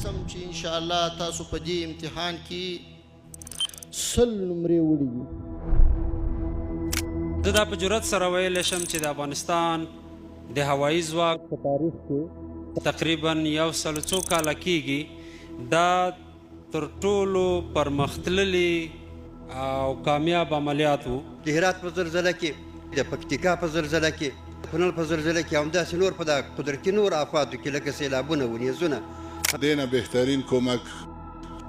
سم چې ان شاء الله تاسو په دې امتحان کې 100 نمرې وړي دي. زه دا په جرئت سره ویلی شم چې د افغانستان د هوایي ځواک په تاریخ کې تقریبا 100 کاله کېږي دا تر ټولو پرمختللي او کامیاب عملیات و. د هرات په زلزله کې، د پکتیکا په زلزله کې، د کونړ په زلزله کې، همداسې نور په دا قدرتي نور آفاتو کې لکه سیلابونه و، نیزونه. دې نه بهترین کومک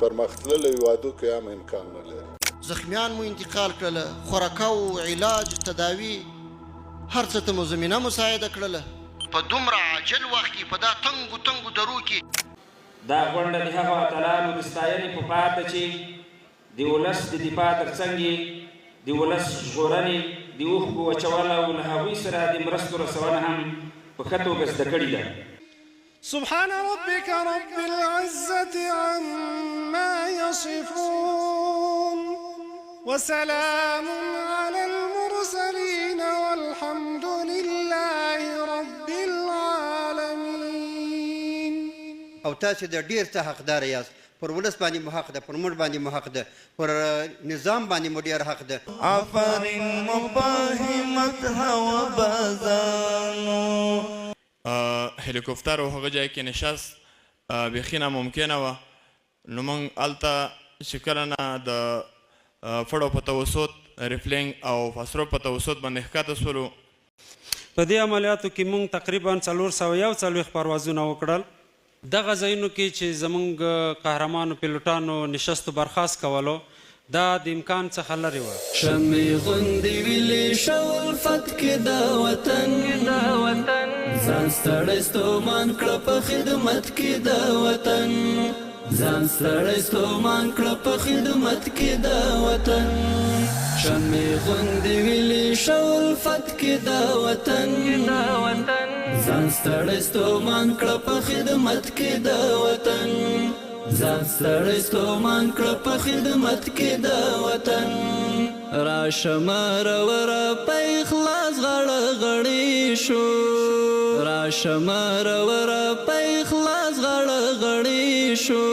پرمختللو هېوادو کې هم امکان نه لري. زخمیان مو انتقال کړله، خوراکه و علاج تداوي هر څه ته مو زمینه مساعده کړله. په دومره عاجل وخت کې په دا تنګو تنګو درو کې دا غونډه د هغو اتلانو د ستاینې په پار ده چې د ولس د دفاع تر څنګ یې د ولس ژغورنې د اوښکو وچول او له هغوی سره د مرستو رسونه هم په ښه توګه زده کړې ده. سبحان ربك رب العزة عما يصفون وسلام على المرسلين والحمد لله رب العالمين. او تاسې د ډېر څه حقدار یاست. پر ولس باندې مو حق ده، پر موږ باندې مو حق ده، پر نظام باندې مو ډېر حق ده. آفرین مفاهمت هوا بازانو. هلیکوپتر او هغه ځای کې نشست بیخي ناممکنه وه. نو موږ هلته چې کله نه د فړو په توسط، ریفلینګ او فاسرو په توسط باندې ښکته شولو. په دې عملیاتو کې موږ تقریبا 441 پروازونه وکړل. دغه ځایونو کې چې زموږ قهرمانو پیلوټانو نشستو برخاست کولو دا د امکان څخه لرې وه. شمعې غوندې ویلې شولفت کې دا وطن ځان ستړی ستومان کړه په خدمت کې دا وطن ځان ستړی ستومان کړه په خدمت کې دا وطن شمعې غوندې ویلې شولفت کې دا وطن ځان ستړی ستومان کړه په خدمت کې دا وطن ځان ستړی ستومان کړه په خدمت کې دا وطن راشه مروره په اخلاص غاړه غړې شو راشه مروره په اخلاص غاړه غړې شو.